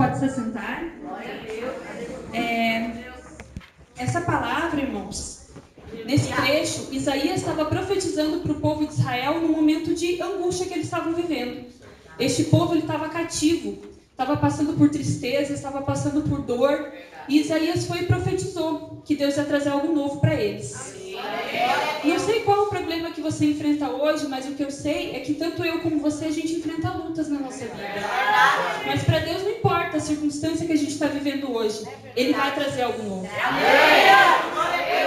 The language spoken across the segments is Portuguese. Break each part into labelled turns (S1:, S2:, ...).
S1: Pode se sentar. Essa palavra, irmãos, nesse trecho, Isaías estava profetizando para o povo de Israel no momento de angústia que eles estavam vivendo. Este povo estava cativo, estava passando por tristeza, estava passando por dor, e Isaías foi e profetizou que Deus ia trazer algo novo para eles. Não sei qual o problema que você enfrenta hoje, mas o que eu sei é que tanto eu como você, a gente enfrenta lutas na nossa vida. Mas para Deus não importa a circunstância que a gente está vivendo hoje, Ele vai trazer algo novo.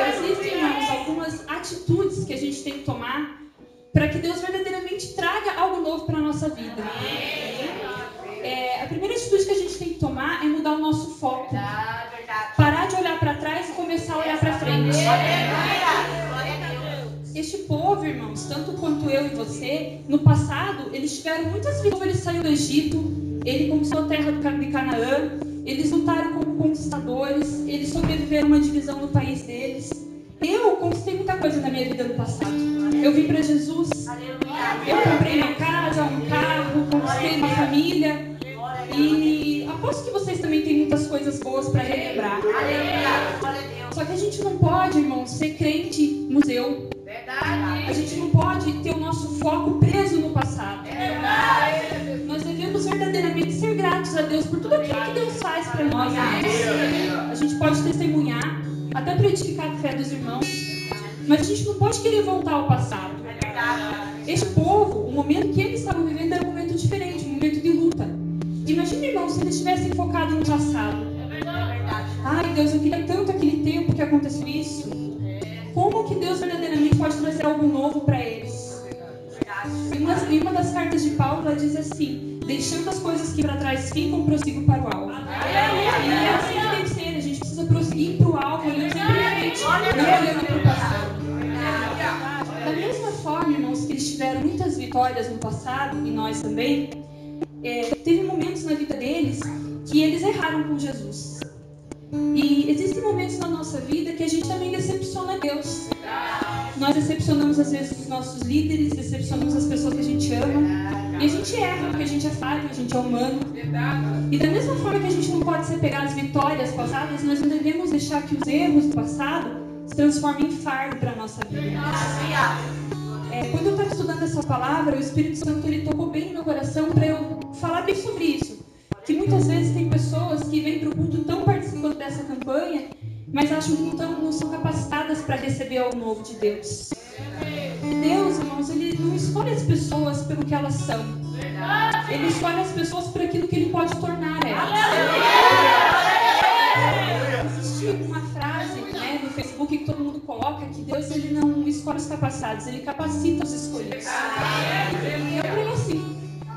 S1: Existem, irmãos, algumas atitudes que a gente tem que tomar para que Deus verdadeiramente traga algo novo para a nossa vida. A primeira atitude que a gente tem que tomar é mudar o nosso foco. Parar de olhar para trás e começar a olhar para frente. Este povo, irmãos, tanto quanto eu e você, no passado, eles tiveram muitas vitórias. Eles saíram do Egito, ele conquistou a terra de Canaã, eles lutaram como conquistadores, eles sobreviveram a uma divisão no país deles. Eu conquistei muita coisa na minha vida no passado. Eu vim para Jesus, eu comprei minha casa, um carro, conquistei uma família. E aposto que vocês também têm muitas coisas boas para relembrar. Só que a gente não pode, irmão, ser crente museu. A gente não pode ter o nosso foco preso no passado. Nós devemos verdadeiramente ser gratos a Deus por tudo aquilo que Deus faz para nós. A gente pode testemunhar, até para edificar a fé dos irmãos, mas a gente não pode querer voltar ao passado. Este povo, o momento que eles estavam vivendo era um momento diferente, um momento de luta. Imagina, irmão, se eles tivessem focado no passado. Ai, Deus, eu queria tanto aquele tempo que aconteceu isso. Como que Deus verdadeiramente pode trazer algo novo para eles? Em uma das cartas de Paulo, ela diz assim: deixando as coisas que para trás ficam, prossigo para o alvo. E é assim que deve ser, a gente precisa prosseguir para o alvo, olhando sempre para frente, não olhando para o passado. Da mesma forma, irmãos, que eles tiveram muitas vitórias no passado, e nós também, teve momentos na vida deles que eles erraram com Jesus. E existem momentos na nossa vida que a gente também decepciona Deus. Nós decepcionamos às vezes os nossos líderes, decepcionamos as pessoas que a gente ama. E a gente erra, porque a gente é falho, a gente é humano. E da mesma forma que a gente não pode se pegar as vitórias passadas, nós não devemos deixar que os erros do passado se transformem em fardo para a nossa vida. Quando eu estava estudando essa palavra, o Espírito Santo ele tocou bem no meu coração para eu falar bem sobre isso. Que muitas vezes tem pessoas que vêm para o culto tão participando dessa campanha, mas acham que não são capacitadas para receber algo novo de Deus. E Deus, irmãos, Ele não escolhe as pessoas pelo que elas são. Ele escolhe as pessoas por aquilo que Ele pode tornar elas. Existe uma frase no Facebook que todo mundo coloca que Deus ele não escolhe os capacitados, Ele capacita os escolhidos. E eu creio assim.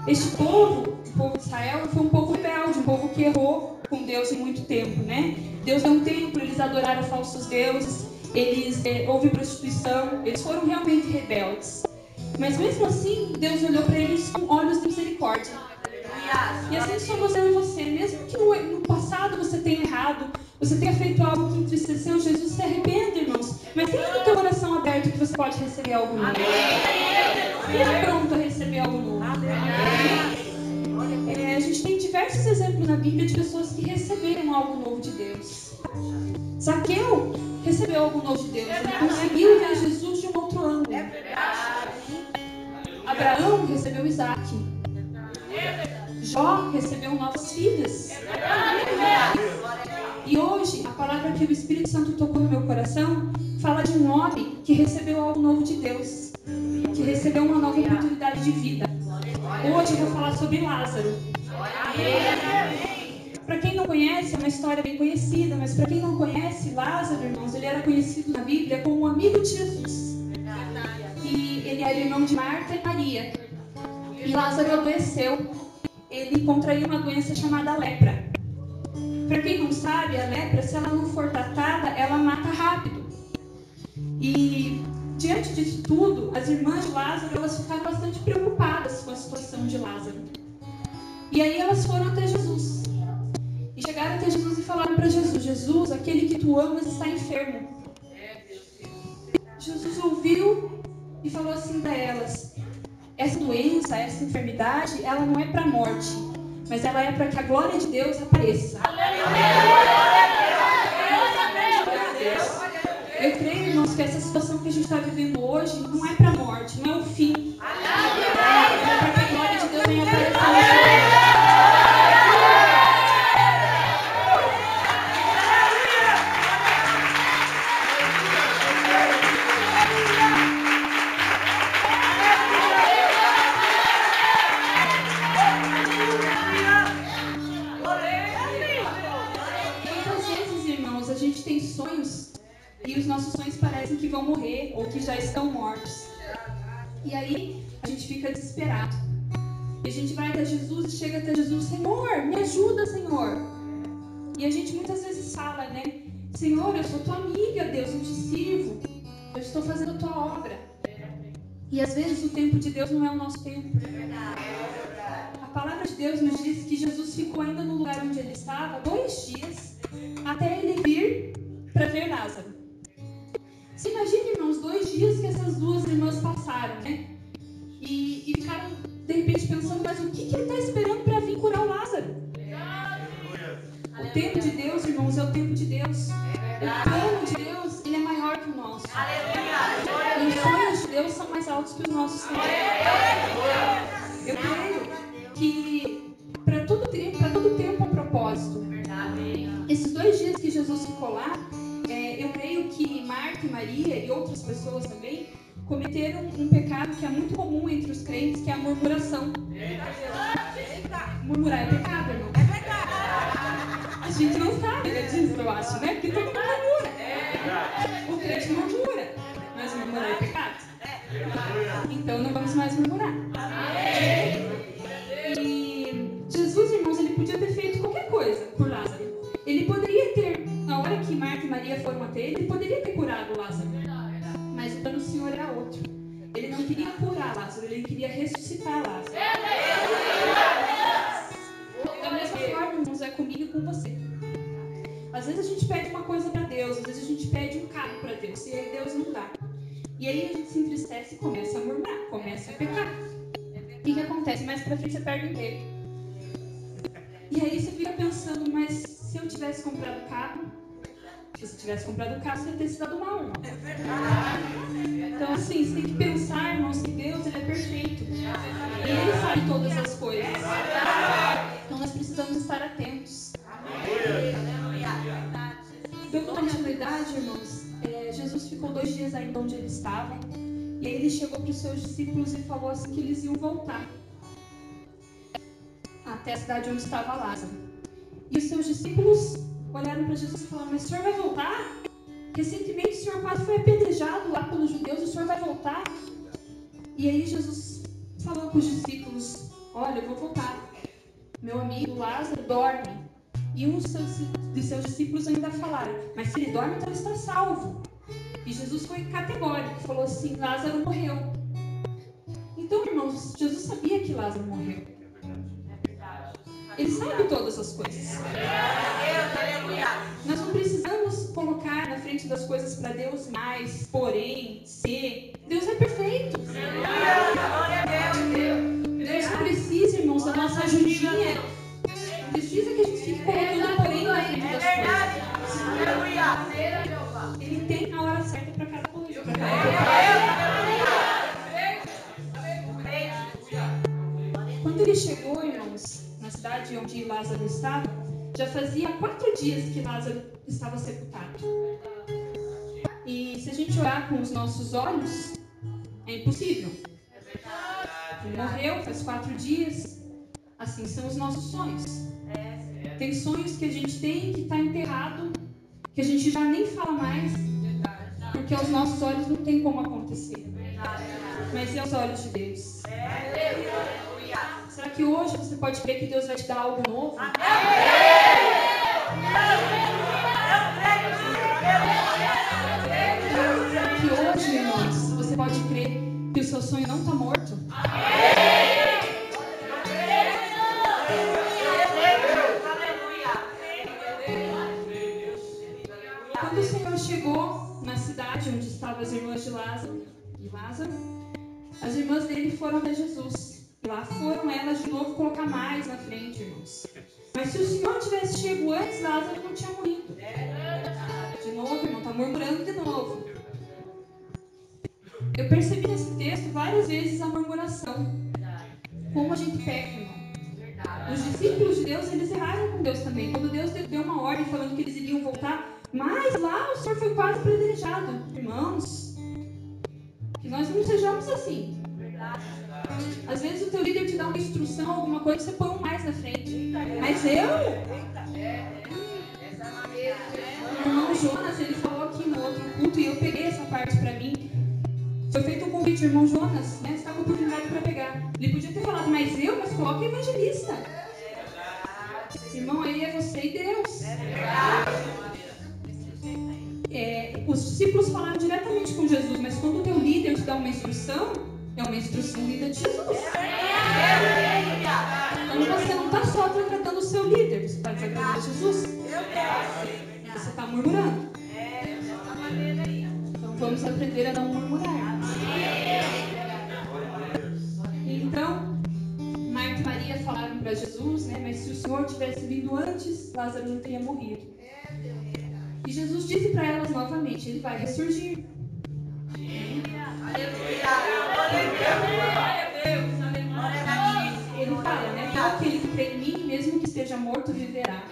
S1: Este povo, o povo de Israel, foi um povo rebelde, um povo que errou com Deus em muito tempo, né? Deus deu um templo, eles adoraram falsos deuses, houve prostituição, eles foram realmente rebeldes. Mas mesmo assim, Deus olhou para eles com olhos de misericórdia. E assim somos eu e você. Mesmo que no passado você tenha errado, você tenha feito algo que entristeceu, Jesus se arrepende, irmãos. Mas tenha no teu coração aberto que você pode receber algo novo. Esteja pronto a receber algo novo. A gente tem diversos exemplos na Bíblia de pessoas que receberam algo novo de Deus. Zaqueu recebeu algo novo de Deus. Ele conseguiu ver Jesus de um outro ângulo. Abraão recebeu Isaac. Jó recebeu novas filhas. E hoje, a palavra que o Espírito Santo tocou no meu coração fala de um homem que recebeu algo novo de Deus, que recebeu uma nova oportunidade de vida. Hoje eu vou falar sobre Lázaro. Para quem não conhece, é uma história bem conhecida, mas para quem não conhece, Lázaro, irmãos, ele era conhecido na Bíblia como um amigo de Jesus. E ele era irmão de Marta e Maria. E Lázaro adoeceu. Ele contraiu uma doença chamada lepra. Para quem não sabe, a lepra, se ela não for tratada, ela mata rápido. E diante disso tudo, as irmãs de Lázaro, elas ficaram bastante preocupadas com a situação de Lázaro. E aí elas foram até Jesus. E chegaram até Jesus e falaram para Jesus: Jesus, aquele que tu amas está enfermo. Jesus ouviu e falou assim para elas: essa doença, essa enfermidade, ela não é para a morte, mas ela é para que a glória de Deus apareça. Eu creio, irmãos, que essa situação que a gente está vivendo hoje não é para a morte, não é o fim. É para que a glória de Deus venha aparecer na sua vida. Tem sonhos e os nossos sonhos parecem que vão morrer ou que já estão mortos. E aí a gente fica desesperado. E a gente vai até Jesus e chega até Jesus: Senhor, me ajuda, Senhor. E a gente muitas vezes fala, né? Senhor, eu sou tua amiga, Deus, eu te sirvo. Eu estou fazendo a tua obra. E às vezes o tempo de Deus não é o nosso tempo. A palavra de Deus nos diz que Jesus ficou ainda no lugar onde ele estava 2 dias até ele vir para ver Lázaro. Você imagina, irmãos, 2 dias que essas 2 irmãs passaram, né? E ficaram, de repente, pensando: mas o que ele está esperando para vir curar o Lázaro? O tempo de Deus, irmãos, é o tempo de Deus. O plano de Deus, ele é maior que o nosso. E os sonhos de Deus são mais altos que os nossos também. Eu creio que para todo tempo um propósito. Esses 2 dias que Jesus ficou lá, eu creio que Marta e Maria e outras pessoas também cometeram um pecado que é muito comum entre os crentes, que é a murmuração. Murmurar é pecado, irmão? É pecado. A gente não sabe disso, eu acho, né? Porque todo mundo murmura. O crente murmura, mas murmurar é pecado. Então não vamos mais murmurar. E Jesus, irmãos, ele podia ter feito qualquer coisa por Lázaro. Ele poderia ter, na hora que Marta e Maria foram até ele poderia ter curado Lázaro. Mas o plano do Senhor era outro. Ele não queria curar Lázaro, ele queria ressuscitar Lázaro. Da mesma forma, irmãos, é comigo e com você. Às vezes a gente pede uma coisa para Deus, às vezes a gente pede um carro para Deus, e aí Deus não dá. E aí a gente se entristece e começa a murmurar, começa a pecar. O que acontece? Mais pra frente você perde o emprego. E aí você fica pensando: mas se eu tivesse comprado o carro, se você tivesse comprado o carro, você ia ter se dado uma honra. É verdade. Então, assim, você tem que pensar, irmãos, que Deus, ele é perfeito. E ele sabe todas as coisas. Então, nós precisamos estar atentos. Dando continuidade, irmãos, Jesus ficou 2 dias ainda onde ele estava. E aí ele chegou para os seus discípulos e falou assim que eles iam voltar até a cidade onde estava Lázaro. E os seus discípulos olharam para Jesus e falaram: mas o senhor vai voltar? Recentemente o senhor quase foi apedrejado lá pelos judeus, o senhor vai voltar? E aí Jesus falou com os discípulos: olha, eu vou voltar. Meu amigo Lázaro dorme. E um de seus discípulos ainda falaram: mas se ele dorme, então ele está salvo. E Jesus foi categórico, falou assim: Lázaro morreu. Então, irmãos, Jesus sabia que Lázaro morreu. Ele sabe todas as coisas. Nós não precisamos colocar na frente das coisas para Deus mais, porém, se. Deus é perfeito. Deus não precisa, irmãos, da nossa ajudinha. Não precisa que a gente fique colocando porém na frente das coisas. Ele tem a hora certa para cada coisa. Quando ele chegou, irmãos, na cidade onde Lázaro estava, já fazia 4 dias que Lázaro estava sepultado. E se a gente olhar com os nossos olhos, é impossível. Ele morreu faz 4 dias. Assim são os nossos sonhos. Tem sonhos que a gente tem que está enterrado, que a gente já nem fala mais, porque aos nossos olhos não tem como acontecer. Mas e aos olhos de Deus? Será que hoje você pode crer que Deus vai te dar algo novo? Será que hoje, irmãos, você pode crer que o seu sonho não está morto? Quando o Senhor chegou na cidade onde estavam as irmãs de Lázaro, as irmãs dele foram até Jesus. Lá foram elas de novo colocar mais na frente, irmãos. Mas se o Senhor tivesse chegado antes, Lázaro não tinha morrido. De novo, irmão, está murmurando de novo. Eu percebi nesse texto várias vezes a murmuração. Como a gente peca, irmão. Os discípulos de Deus, eles erraram com Deus também. Quando Deus deu uma ordem falando que eles iriam voltar, mas lá o Senhor foi quase predejado. Irmãos, que nós não sejamos assim. Às vezes o teu líder te dá uma instrução, alguma coisa, você põe um mais na frente. Mas eu... O irmão Jonas, ele falou aqui no outro culto, e eu peguei essa parte para mim. Foi feito um convite, irmão Jonas, né? Você está com oportunidade para pegar. Ele podia ter falado, mas coloca evangelista. Irmão, aí é você e Deus. Os discípulos falaram diretamente com Jesus, mas quando o teu líder te dá uma instrução, é uma instrução vinda de Jesus. Então você não está só tratando o seu líder, você está desagradando Jesus. Você está murmurando. Então vamos aprender a não murmurar. Então, Marta e Maria falaram para Jesus, né? Mas se o Senhor tivesse vindo antes, Lázaro não teria morrido. E Jesus disse para elas novamente, ele vai ressurgir. Ele fala, né? Que aquele que crê em mim, mesmo que esteja morto, viverá.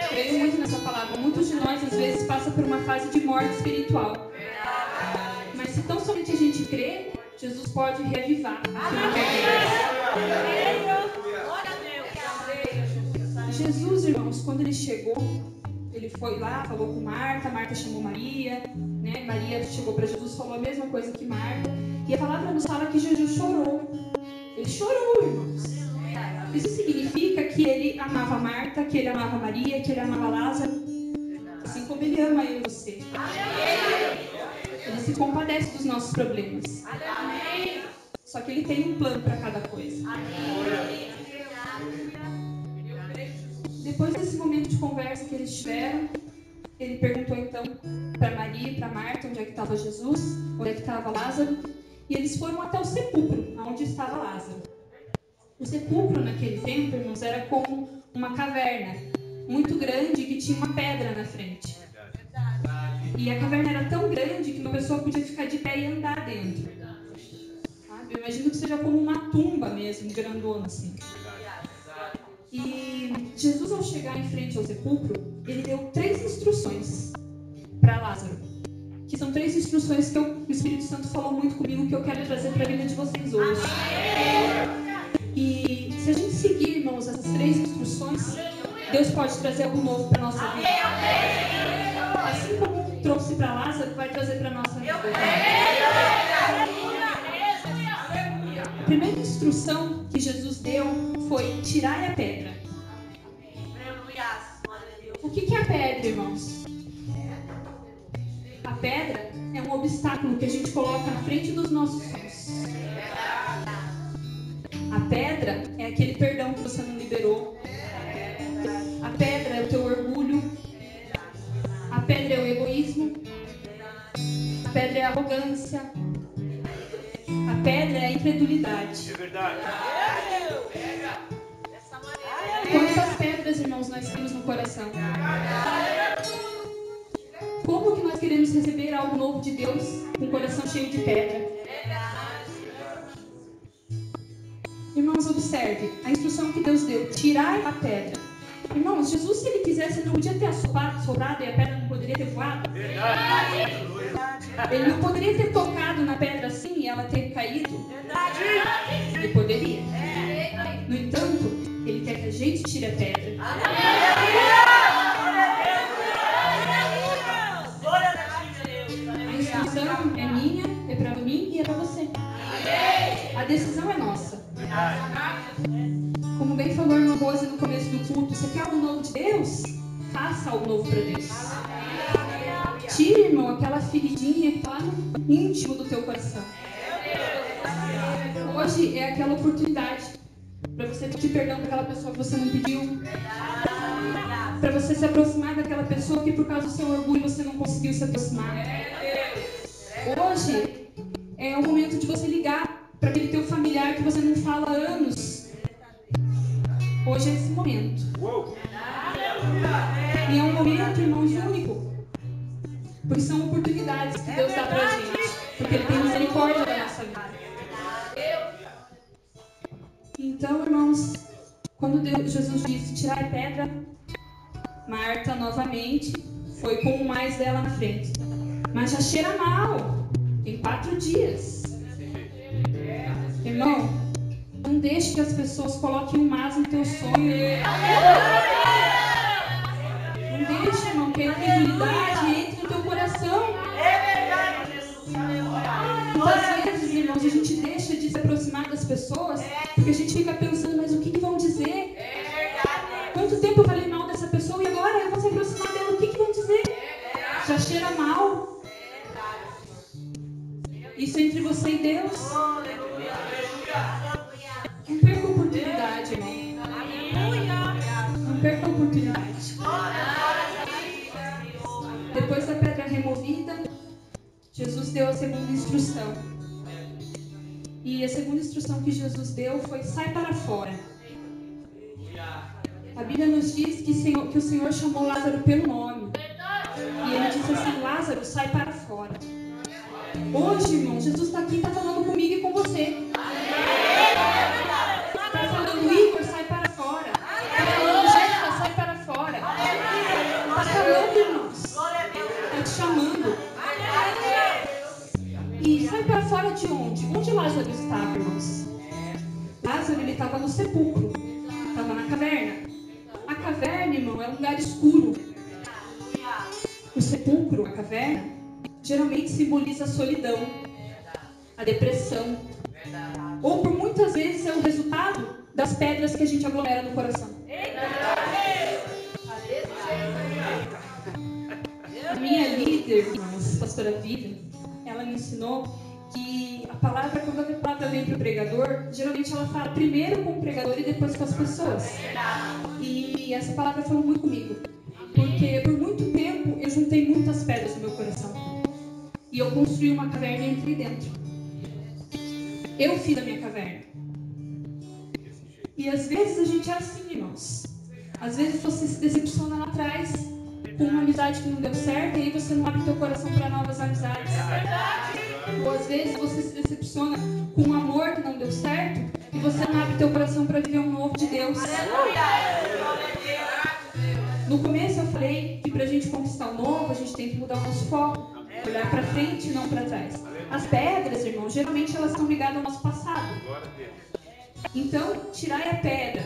S1: Creio muito nessa palavra. Muitos de nós, às vezes, passam por uma fase de morte espiritual. Mas se tão somente a gente crê, Jesus pode reavivar. Jesus, irmãos, quando ele chegou, ele foi lá, falou com Marta, Marta chamou Maria, né? Maria chegou para Jesus, falou a mesma coisa que Marta. E a palavra nos fala que Jesus chorou. Ele chorou, irmãos. Isso significa que ele amava Marta, que ele amava Maria, que ele amava Lázaro, assim como ele ama eu e você. Ele se compadece dos nossos problemas. Só que ele tem um plano para cada coisa. Depois desse momento de conversa que eles tiveram, ele perguntou então para Maria e para Marta onde é que estava Jesus, onde é que estava Lázaro, e eles foram até o sepulcro, onde estava Lázaro. O sepulcro naquele tempo, irmãos, era como uma caverna muito grande que tinha uma pedra na frente. E a caverna era tão grande que uma pessoa podia ficar de pé e andar dentro. Sabe? Eu imagino que seja como uma tumba mesmo, grandona assim. E Jesus, ao chegar em frente ao sepulcro, ele deu 3 instruções para Lázaro. Que são 3 instruções que o Espírito Santo falou muito comigo, que eu quero trazer para a vida de vocês hoje. E se a gente seguir, irmãos, essas 3 instruções, Deus pode trazer algo novo para a nossa vida. Assim como trouxe para Lázaro, vai trazer para a nossa vida. A primeira instrução que Jesus deu foi tirar a pedra. O que é a pedra, irmãos? A pedra é um obstáculo que a gente coloca na frente dos nossos sonhos. A pedra é aquele perdão que você não liberou. A pedra é o teu orgulho. A pedra é o egoísmo. A pedra é a arrogância. A pedra é a incredulidade.
S2: É verdade.
S1: Quantas pedras, irmãos, nós temos no coração? Como que nós queremos receber algo novo de Deus com o coração cheio de pedra? Irmãos, observe a instrução que Deus deu: tirar a pedra. Irmãos, Jesus, se ele quisesse, ele não podia ter sobrado e a pedra não poderia ter voado? Ele não poderia ter tocado na pedra assim e ela ter caído? Ele poderia. No entanto, ele quer que a gente tire a pedra. A instrução é minha, é para mim e é para você. A decisão é nossa. Como bem falou a irmã Rose no começo do culto, você quer algo novo de Deus? Faça algo novo para Deus. Tire, irmão, aquela feridinha que está lá no íntimo do teu coração. Hoje é aquela oportunidade para você pedir perdão para aquela pessoa que você não pediu. Para você se aproximar daquela pessoa que por causa do seu orgulho você não conseguiu se aproximar. Hoje é o momento de de você ligar para aquele teu familiar que você não fala há anos. Hoje é esse momento. E é um momento, irmãos, único. Porque são oportunidades que Deus dá pra gente. Porque Ele tem misericórdia da nossa vida. Então, irmãos, quando Jesus disse tirar a pedra, Marta novamente foi com o mais dela na frente. Mas já cheira mal. Tem 4 dias. Irmão, não deixe que as pessoas coloquem um mas no teu sonho. Não deixe, irmão, que a incredulidade entre no teu coração. Muitas vezes, irmãos, a gente deixa de se aproximar das pessoas porque a gente fica pensando, mas o que vão dizer? Quanto tempo eu falei mal dessa pessoa e agora eu vou se aproximar dela, o que vão dizer? Já cheira mal. Isso é entre você e Deus. Não perca a oportunidade, irmão. Não perca a oportunidade. Depois da pedra removida, Jesus deu a segunda instrução. E a segunda instrução que Jesus deu foi: sai para fora. A Bíblia nos diz que o Senhor chamou Lázaro pelo nome. E Ele disse assim: Lázaro, sai para fora. Hoje, irmão, Jesus está aqui, está falando comigo e com você. Está falando: Igor, sai para fora. Está falando: Jéssica, sai para fora. Está falando, irmãos. Está te chamando. E sai para fora de onde? Onde Lázaro estava, irmãos? Lázaro, ele estava no sepulcro. Estava na caverna. A caverna, irmão, é um lugar escuro. O sepulcro, a caverna, geralmente simboliza a solidão, a depressão. Ou por muitas vezes é o resultado das pedras que a gente aglomera no coração. A minha líder, irmãos, pastora Vivian, ela me ensinou que a palavra, quando a palavra vem para o pregador, geralmente ela fala primeiro com o pregador e depois com as pessoas. E essa palavra falou muito comigo. Porque por muito tempo eu juntei muitas pedras no meu coração. E eu construí uma caverna e entrei dentro. Eu fiz a minha caverna. E às vezes a gente é assim, irmãos. Às vezes você se decepciona lá atrás com uma amizade que não deu certo e aí você não abre teu coração para novas amizades. Ou às vezes você se decepciona com um amor que não deu certo e você não abre teu coração para viver um novo de Deus. No começo eu falei que para a gente conquistar o novo, a gente tem que mudar o nosso foco. Olhar para frente e não para trás. As pedras, irmãos, geralmente elas estão ligadas ao nosso passado. Então, tirar a pedra,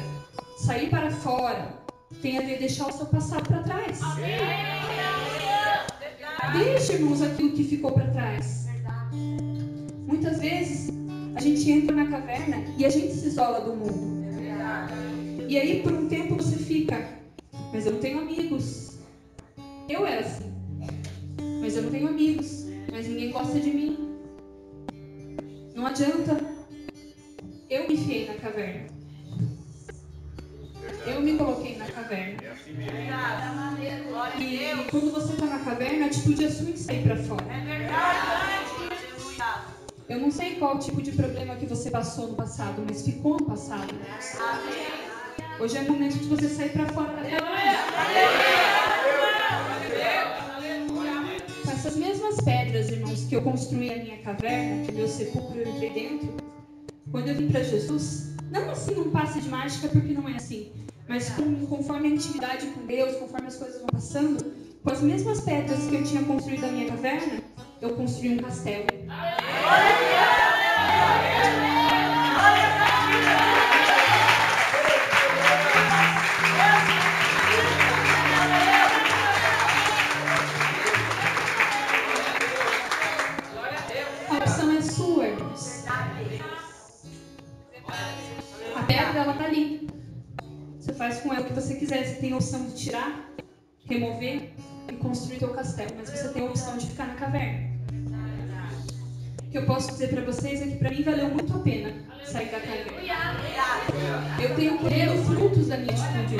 S1: sair para fora, tem a ver deixar o seu passado para trás. Deixa, irmãos, aquilo que ficou para trás. Muitas vezes a gente entra na caverna e a gente se isola do mundo. E aí por um tempo você fica: mas eu não tenho amigos. Eu era assim. Mas eu não tenho amigos. Mas ninguém gosta de mim. Não adianta. Eu me enfiei na caverna. Eu me coloquei na caverna. E quando você está na caverna, a atitude é sua em sair para fora. Eu não sei qual tipo de problema que você passou no passado, mas ficou no passado. Hoje é o momento de você sair para fora da caverna. Com essas mesmas pedras, irmãos, que eu construí a minha caverna, que meu sepulcro eu entrei dentro, quando eu vim para Jesus, não assim num passe de mágica, porque não é assim, mas conforme a intimidade com Deus, conforme as coisas vão passando, com as mesmas pedras que eu tinha construído a minha caverna, eu construí um castelo. A opção é sua, irmãos. A pedra, ela tá ali. Você faz com ela o que você quiser. Você tem a opção de tirar, remover e construir teu castelo. Mas você tem a opção de ficar na caverna. O que eu posso dizer para vocês é que para mim valeu muito a pena sair da caverna. Eu tenho colhido frutos da minha atitude.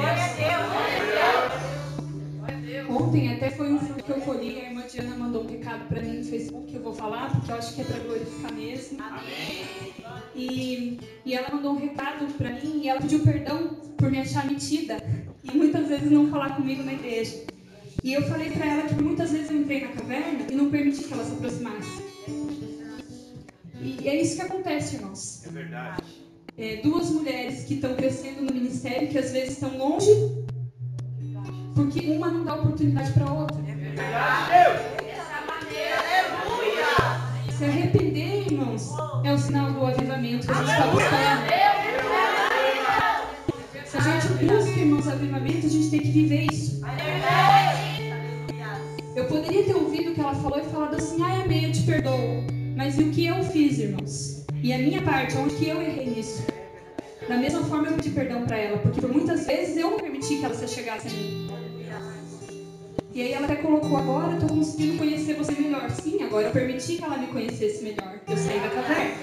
S1: Ontem até foi um filme que eu colhi, a irmã Diana mandou um recado pra mim no Facebook que eu vou falar, porque eu acho que é pra glorificar mesmo. Amém. E ela mandou um recado pra mim e ela pediu perdão por me achar metida e muitas vezes não falar comigo na igreja. E eu falei pra ela que muitas vezes eu entrei na caverna e não permiti que ela se aproximasse. E é isso que acontece, irmãos.
S2: É verdade.
S1: Duas mulheres que estão crescendo no ministério, que às vezes estão longe, porque uma não dá oportunidade para a outra.
S2: É verdade.
S1: Se arrepender, irmãos, é o sinal do avivamento que a gente está buscando. Se a gente busca, irmãos, avivamento, a gente tem que viver isso. Eu poderia ter ouvido o que ela falou e falado assim: ai, amém, eu te perdoo. Mas e o que eu fiz, irmãos? E a minha parte, onde que eu errei nisso? Da mesma forma eu pedi perdão para ela, porque por muitas vezes eu não permiti que ela se chegasse a mim. E aí ela até colocou: agora eu estou conseguindo conhecer você melhor. Sim, agora eu permiti que ela me conhecesse melhor. Eu saí da caverna.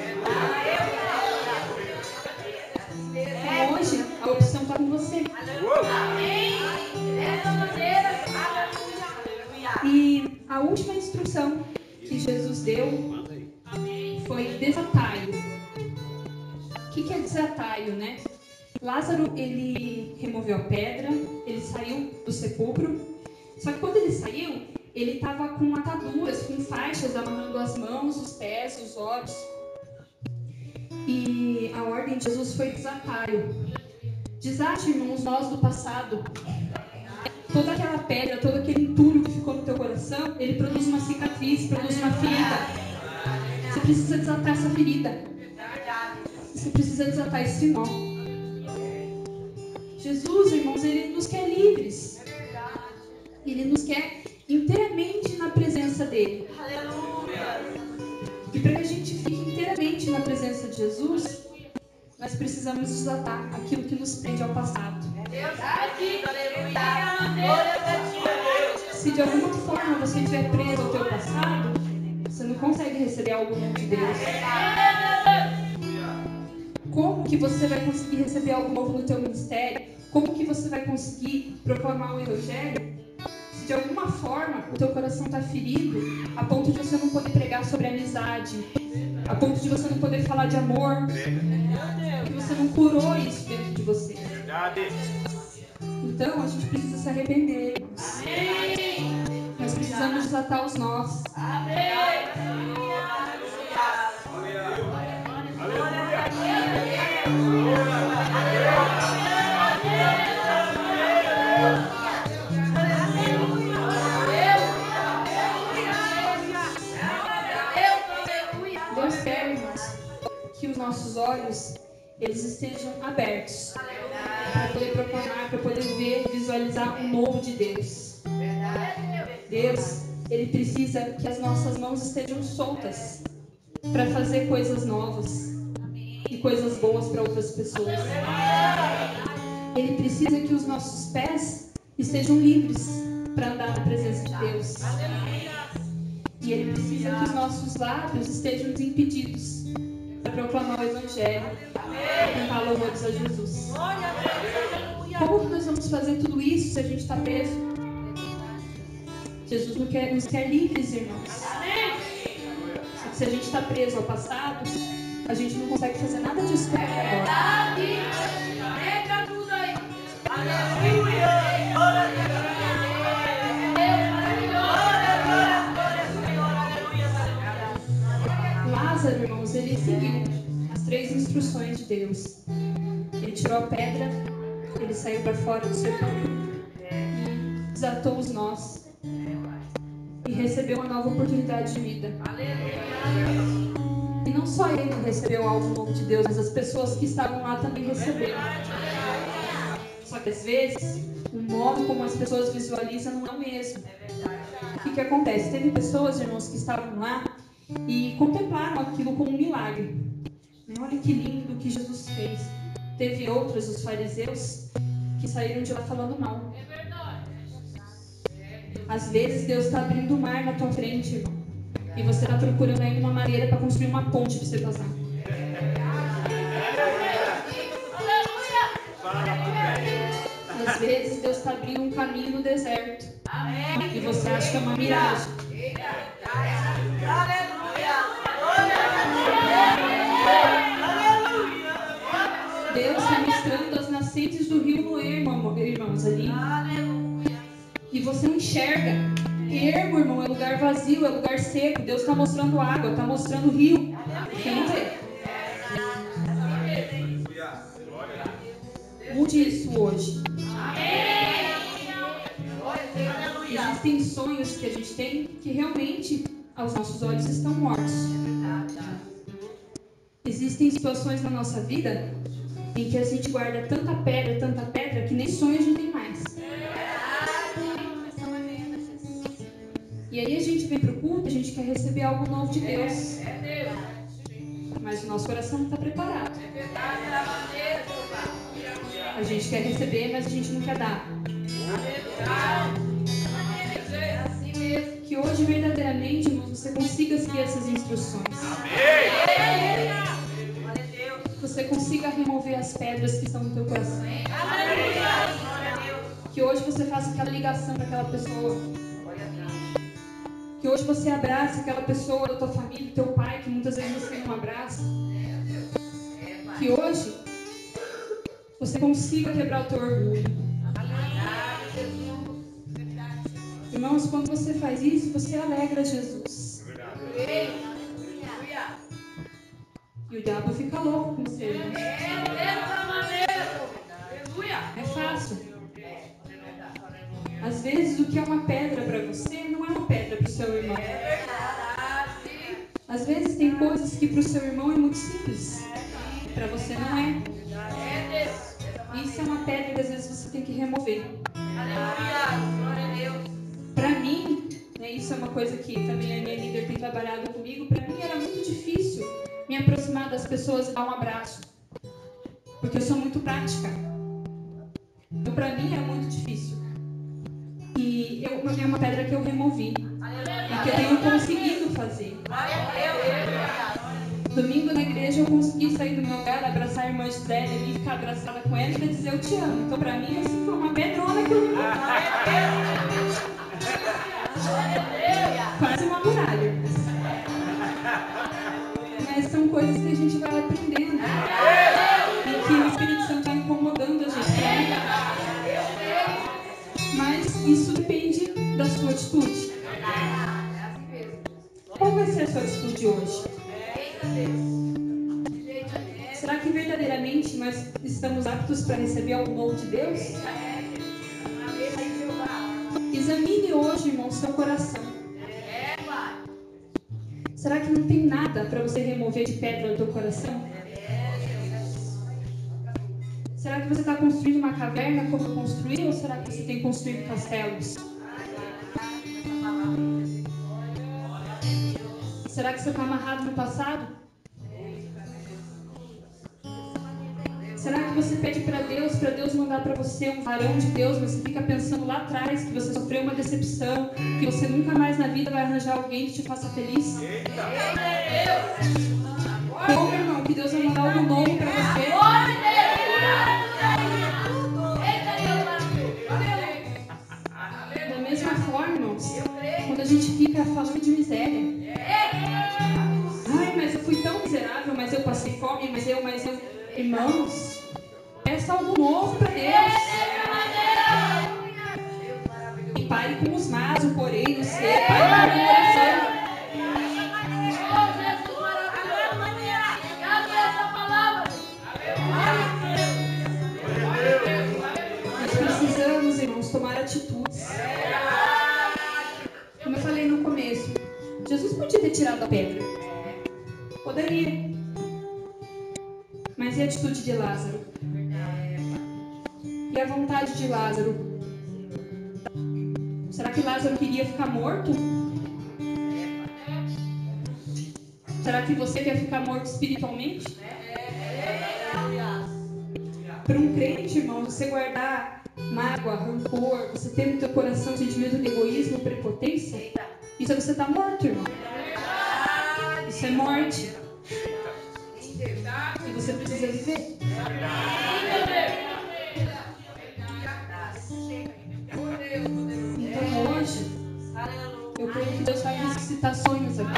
S1: Então hoje a opção está com você. E a última instrução que Jesus deu foi desatalho. O que é desatalho, né? Lázaro, ele removeu a pedra, ele saiu do sepulcro. Só que quando ele saiu, ele estava com ataduras, com faixas amarrando as mãos, os pés, os olhos. E a ordem de Jesus foi desatalho. Desate, irmãos, nós do passado. Toda aquela pedra, todo aquele entulho que ficou no teu coração, ele produz uma cicatriz, produz uma ferida. Você precisa desatar essa ferida. Você precisa desatar esse nó. Jesus, irmãos, ele nos quer livres. Ele nos quer inteiramente na presença dele. E para que a gente fique inteiramente na presença de Jesus, nós precisamos desatar aquilo que nos prende ao passado. Se de alguma forma você estiver preso ao teu passado, você não consegue receber algo novo de Deus. Como que você vai conseguir receber algo novo no teu ministério? Como que você vai conseguir proclamar o Evangelho? Se de alguma forma o teu coração está ferido, a ponto de você não poder pregar sobre amizade, a ponto de você não poder falar de amor, que você não curou isso dentro de você. Então a gente precisa se arrepender, irmãos. Nós precisamos desatar os nós. Deus quer, irmãos, que os nossos olhos eles estejam abertos para poder proclamar, para poder ver, visualizar o novo de Deus. Deus, ele precisa que as nossas mãos estejam soltas para fazer coisas novas e coisas boas para outras pessoas. Ele precisa que os nossos pés estejam livres para andar na presença de Deus. E ele precisa que os nossos lábios estejam desimpedidos para proclamar o Evangelho, para cantar louvores a Jesus. Como que nós vamos fazer tudo isso se a gente está preso? Jesus nos quer livres, irmãos. Só que se a gente está preso ao passado, a gente não consegue fazer nada disso agora. Lázaro, irmãos, ele seguiu as 3 instruções de Deus. Ele tirou a pedra, ele saiu para fora do sepulcro, desatou os nós e recebeu uma nova oportunidade de vida. E não só ele recebeu algo novo de Deus, mas as pessoas que estavam lá também receberam. Só que às vezes, o modo como as pessoas visualizam não é o mesmo. O que acontece? Teve pessoas, irmãos, que estavam lá e contemplaram aquilo como um milagre. Olha que lindo que Jesus fez. Teve outros, os fariseus, que saíram de lá falando mal. Às vezes Deus está abrindo o mar na tua frente, irmão, e você está procurando aí uma maneira para construir uma ponte para você passar. Às vezes Deus está abrindo um caminho no deserto E você acha que é uma miragem. Deus está mostrando as nascentes do rio Noé, irmãos, ali. E você não enxerga. Ermo, irmão, é lugar vazio, é lugar seco. Deus está mostrando água, está mostrando rio. Você não vê. Mude isso hoje. Existem sonhos que a gente tem que realmente, aos nossos olhos, estão mortos. Existem situações na nossa vida em que a gente guarda tanta pedra, que nem sonho a gente tem mais. E aí a gente vem para o culto, a gente quer receber algo novo de Deus. Mas o nosso coração não está preparado. A gente quer receber, mas a gente não quer dar. Que hoje, verdadeiramente, você consiga seguir essas instruções. Você consiga remover as pedras que estão no teu coração. Que hoje você faça aquela ligação para aquela pessoa. Que hoje você abrace aquela pessoa da tua família, do teu pai, que muitas vezes você não abraça. Que hoje você consiga quebrar o teu orgulho. Irmãos, quando você faz isso, você alegra Jesus. E o diabo fica louco com você. É fácil. Às vezes o que é uma pedra para você não é uma pedra para o seu irmão. Às vezes tem coisas que para o seu irmão é muito simples. Para você não é. Isso é uma pedra que às vezes você tem que remover. Para mim, isso é uma coisa que também a minha líder tem trabalhado comigo. Para mim era muito difícil me aproximar das pessoas e dar um abraço. Porque eu sou muito prática. Então para mim era muito difícil. E é uma pedra que eu removi. E que eu tenho conseguido fazer. Domingo na igreja eu consegui sair do meu lugar, abraçar a irmã Gisele ali, ficar abraçada com ela e dizer eu te amo. Então pra mim assim foi uma pedrona que eu removi. Quase uma muralha. Mas são coisas que a gente vai aprendendo. E que o Espírito Santo está incomodando a gente. Mas isso depende da sua atitude. Qual vai ser a sua atitude hoje? Será que verdadeiramente nós estamos aptos para receber algo novo de Deus? Examine hoje, irmão, seu coração. Será que não tem nada para você remover de pedra do teu coração? Será que você está construindo uma caverna como eu construí, ou será que você tem construído castelos? Será que você está amarrado no passado? Será que você pede para Deus mandar para você um varão de Deus, mas você fica pensando lá atrás que você sofreu uma decepção, que você nunca mais na vida vai arranjar alguém que te faça feliz? Como, irmão, que Deus vai mandar algo novo para você? Da mesma forma, irmãos, quando a gente fica falando de miséria, ai, mas eu fui tão miserável, mas eu passei fome, mas eu, irmãos, peça algo novo para Deus. E pare com os mas, o porém, o ser, pare com o coração. Nós precisamos, irmãos, tomar atitudes. Como eu falei no começo, Jesus podia ter tirado a pedra. Poderia. Mas e a atitude de Lázaro? E a vontade de Lázaro? Será que Lázaro queria ficar morto? Será que você quer ficar morto espiritualmente? Para um crente, irmão, você guardar mágoa, rancor, você ter no teu coração um sentimento de egoísmo, prepotência, isso é você estar morto, irmão. Isso é morte. E você precisa viver. Então ressuscitar sonhos aqui.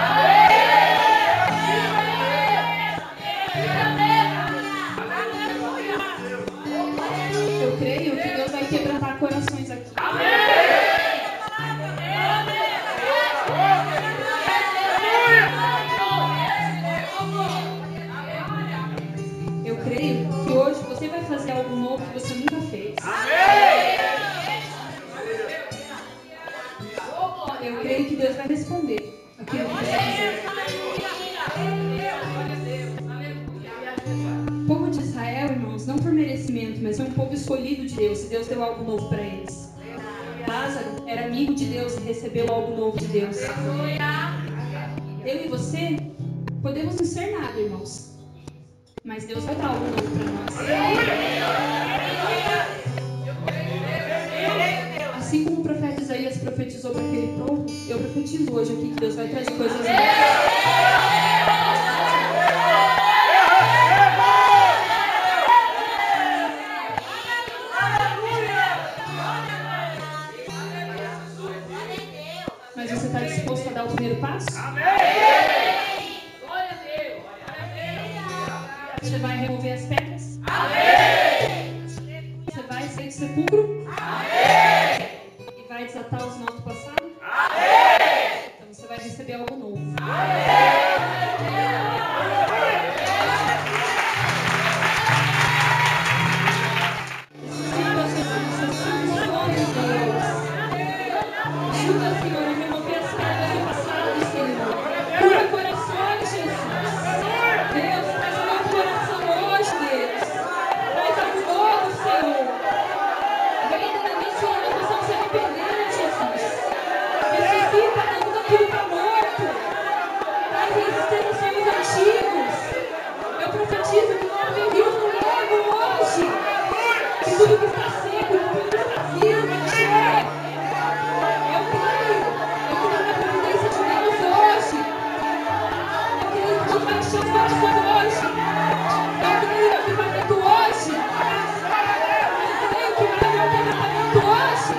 S1: Eu creio que Deus vai quebrantar corações aqui. Eu creio que hoje você vai fazer algo novo que você nunca fez. Eu creio que Deus vai responder aquilo que você fizer. O povo de Israel, irmãos, não por merecimento, mas foi um povo escolhido de Deus, e Deus deu algo novo para eles. Lázaro era amigo de Deus e recebeu algo novo de Deus. Eu e você podemos não ser nada, irmãos, mas Deus vai dar algo novo para nós. Assim como o profeta Isaías profetizou para aquele povo, eu profetizo hoje aqui que Deus vai trazer coisas novas. Mas você está disposto a dar o primeiro passo? Você vai remover as pedras? Você vai sair do sepulcro? E vai desatar os nós do passado? Então você vai receber algo novo. Ajuda, Senhor, a remover as pedras do passado, Senhor. Cura corações, Jesus. Deus, traz um novo coração hoje, Deus. Traz algo novo, Senhor. Verdadeiramente, Senhor, nós precisamos se arrepender, Jesus. Ressuscita tudo aquilo que está morto. Traz em existência sonhos antigos. Eu profetizo que nós vivemos no novo hoje. Que tudo que está seco, tudo que está vazio, vai encher. Eu creio na providência de Deus hoje. Eu creio que Deus vai encher os corações hoje. Eu creio no avivamento hoje. Eu creio que vai haver um quebrantamento hoje.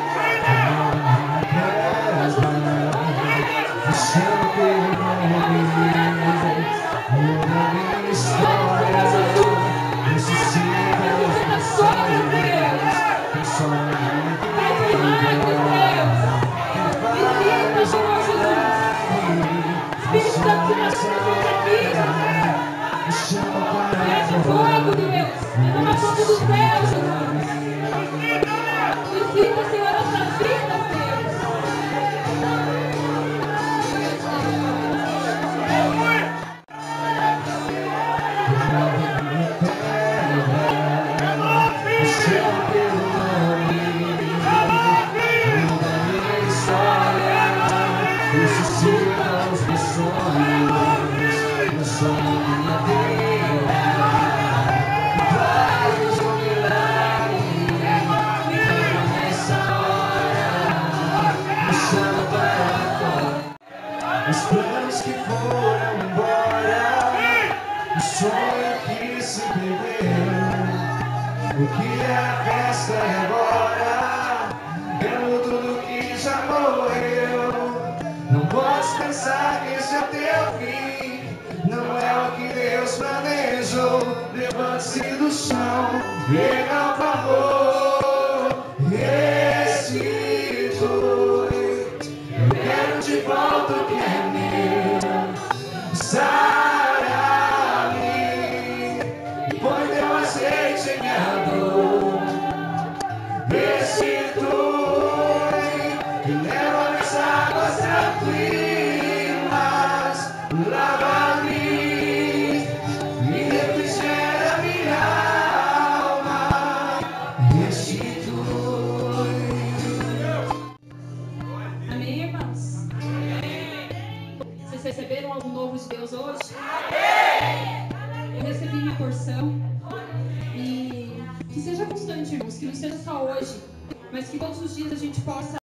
S1: Fogo, Deus, renovação dos céus, Jesus. Visita, Senhor, nossas vidas, Deus.
S2: Os planos que foram embora, o sonho que se perdeu, o que é a festa agora, vendo tudo que já morreu. Não podes pensar que esse é o teu fim, não é o que Deus planejou. Levante-se do chão, pega o favor, restitui. Eu quero de volta o que é meu. Sara-me e põe teu azeite em minha dor. Restitui e leva minhas águas tranquilas. Lava-me e refrigera minha alma. Restitui.
S1: Amém, irmãos? Vocês receberam algo novo de Deus hoje? Eu recebi minha porção. E que seja constante, irmãos. Que não seja só hoje, mas que todos os dias a gente possa